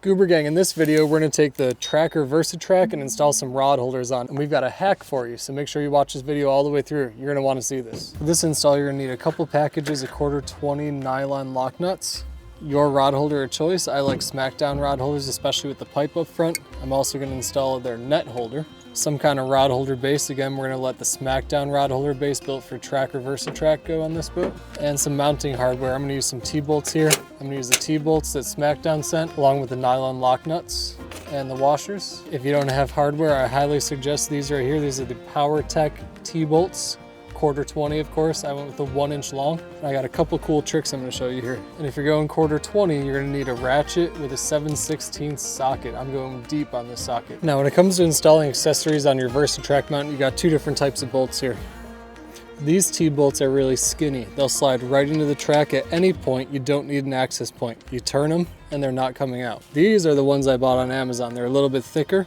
Goober Gang, in this video, we're gonna take the Tracker VersaTrack and install some rod holders on. And we've got a hack for you, so make sure you watch this video all the way through. You're gonna wanna see this. For this install, you're gonna need a couple packages of 1/4-20 nylon lock nuts. Your rod holder of choice. I like Smackdown Rod Holders, especially with the pipe up front. I'm also gonna install their net holder. Some kind of rod holder base. Again, we're gonna let the Smackdown rod holder base built for Tracker VersaTrack go on this boat. And some mounting hardware. I'm gonna use some T-bolts here. I'm gonna use the T-bolts that Smackdown sent, along with the nylon lock nuts and the washers. If you don't have hardware, I highly suggest these right here. These are the PowerTech T-bolts. 1/4-20, of course. I went with the 1-inch long. I got a couple cool tricks I'm gonna show you here. And if you're going 1/4-20, you're gonna need a ratchet with a 7/16 socket. I'm going deep on this socket. Now, when it comes to installing accessories on your VersaTrack mount, you got two different types of bolts here. These T-bolts are really skinny. They'll slide right into the track at any point. You don't need an access point. You turn them and they're not coming out. These are the ones I bought on Amazon. They're a little bit thicker.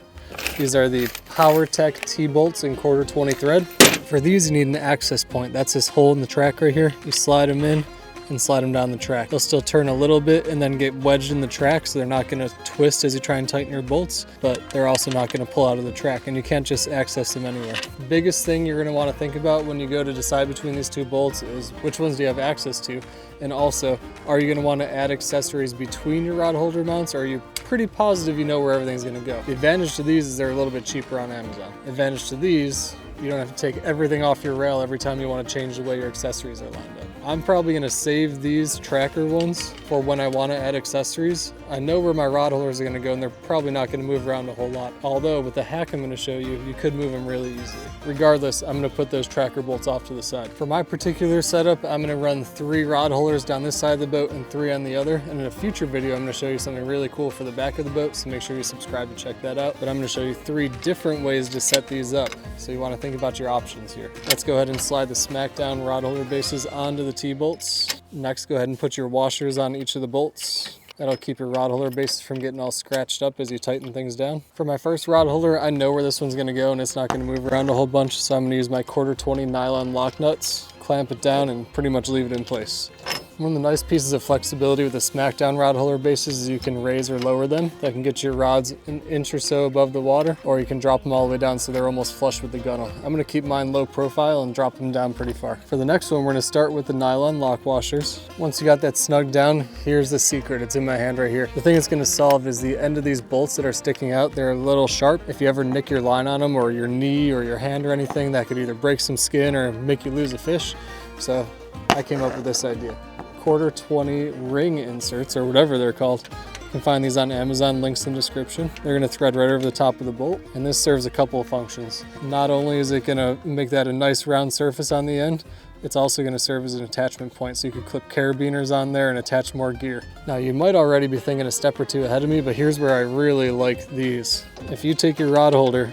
These are the PowerTech T-bolts in 1/4-20 thread. For these, you need an access point. That's this hole in the track right here. You slide them in and slide them down the track. They'll still turn a little bit and then get wedged in the track, so they're not gonna twist as you try and tighten your bolts, but they're also not gonna pull out of the track, and you can't just access them anywhere. The biggest thing you're gonna wanna think about when you go to decide between these two bolts is which ones do you have access to, and also, are you gonna wanna add accessories between your rod holder mounts, or are you pretty positive you know where everything's gonna go? The advantage to these is they're a little bit cheaper on Amazon. Advantage to these, you don't have to take everything off your rail every time you want to change the way your accessories are lined up. I'm probably going to save these tracker ones for when I want to add accessories. I know where my rod holders are going to go, and they're probably not going to move around a whole lot. Although with the hack I'm going to show you, you could move them really easily. Regardless, I'm going to put those tracker bolts off to the side. For my particular setup, I'm going to run 3 rod holders down this side of the boat and 3 on the other. And in a future video, I'm going to show you something really cool for the back of the boat, so make sure you subscribe and check that out. But I'm going to show you 3 different ways to set these up. So you want to think about your options here. Let's go ahead and slide the Smackdown rod holder bases onto the T-bolts. Next, go ahead and put your washers on each of the bolts. That'll keep your rod holder bases from getting all scratched up as you tighten things down. For my first rod holder, I know where this one's gonna go and it's not gonna move around a whole bunch, so I'm gonna use my 1/4-20 nylon lock nuts, clamp it down, and pretty much leave it in place. One of the nice pieces of flexibility with the Smackdown rod holder bases is you can raise or lower them. That can get your rods an inch or so above the water, or you can drop them all the way down so they're almost flush with the gunnel. I'm gonna keep mine low profile and drop them down pretty far. For the next one, we're gonna start with the nylon lock washers. Once you got that snug down, here's the secret. It's in my hand right here. The thing it's gonna solve is the end of these bolts that are sticking out. They're a little sharp. If you ever nick your line on them, or your knee or your hand or anything, that could either break some skin or make you lose a fish. So I came up with this idea. 1/4-20 ring inserts, or whatever they're called. You can find these on Amazon, links in the description. They're gonna thread right over the top of the bolt, and this serves a couple of functions. Not only is it gonna make that a nice round surface on the end, it's also gonna serve as an attachment point, so you could clip carabiners on there and attach more gear. Now, you might already be thinking a step or two ahead of me, but here's where I really like these. If you take your rod holder,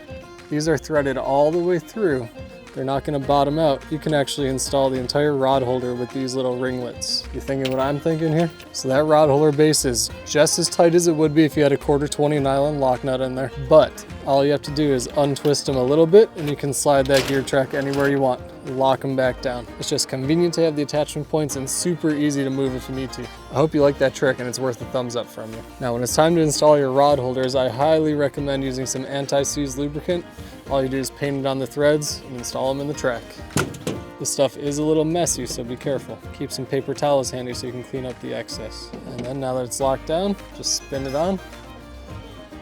these are threaded all the way through. They're not going to bottom out. You can actually install the entire rod holder with these little ringlets. You thinking what I'm thinking here? So that rod holder base is just as tight as it would be if you had a 1/4-20 nylon lock nut in there. But all you have to do is untwist them a little bit and you can slide that gear track anywhere you want. Lock them back down. It's just convenient to have the attachment points and super easy to move if you need to. I hope you like that trick and it's worth a thumbs up from you. Now, when it's time to install your rod holders, I highly recommend using some anti-seize lubricant. All you do is paint it on the threads and install them in the track. This stuff is a little messy, so be careful. Keep some paper towels handy so you can clean up the excess. And then now that it's locked down, just spin it on.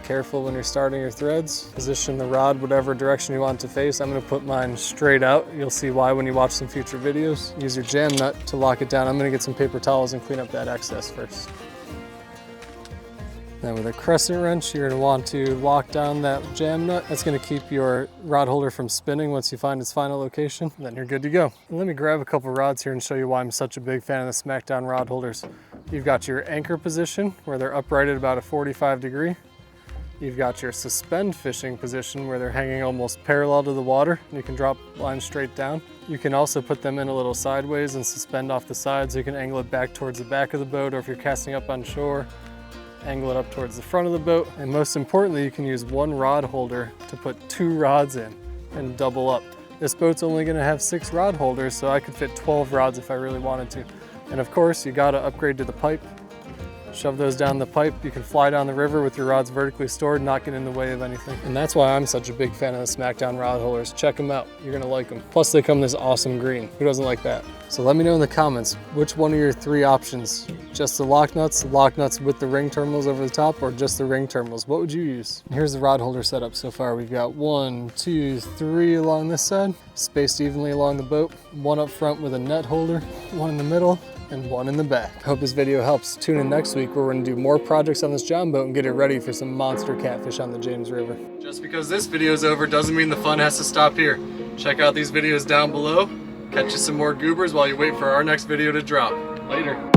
Careful when you're starting your threads. Position the rod whatever direction you want it to face. I'm gonna put mine straight out. You'll see why when you watch some future videos. Use your jam nut to lock it down. I'm gonna get some paper towels and clean up that excess first. Then with a crescent wrench, you're gonna want to lock down that jam nut. That's gonna keep your rod holder from spinning once you find its final location. Then you're good to go. And let me grab a couple rods here and show you why I'm such a big fan of the Smackdown rod holders. You've got your anchor position where they're upright at about a 45 degree. You've got your suspend fishing position where they're hanging almost parallel to the water and you can drop lines straight down. You can also put them in a little sideways and suspend off the side so you can angle it back towards the back of the boat, or if you're casting up on shore, angle it up towards the front of the boat. And most importantly, you can use one rod holder to put 2 rods in and double up. This boat's only gonna have 6 rod holders, so I could fit 12 rods if I really wanted to. And of course, you gotta upgrade to the pipe. Shove those down the pipe. You can fly down the river with your rods vertically stored, not get in the way of anything. And that's why I'm such a big fan of the Smackdown Rod Holders. Check them out. You're gonna like them. Plus they come this awesome green. Who doesn't like that? So let me know in the comments, which one of your 3 options? Just the lock nuts with the ring terminals over the top, or just the ring terminals? What would you use? Here's the rod holder setup so far. We've got 1, 2, 3 along this side, spaced evenly along the boat, 1 up front with a net holder, 1 in the middle, and 1 in the back. Hope this video helps. Tune in next week where we're gonna do more projects on this John boat and get it ready for some monster catfish on the James River. Just because this video is over doesn't mean the fun has to stop here. Check out these videos down below. Catch you some more goobers while you wait for our next video to drop. Later.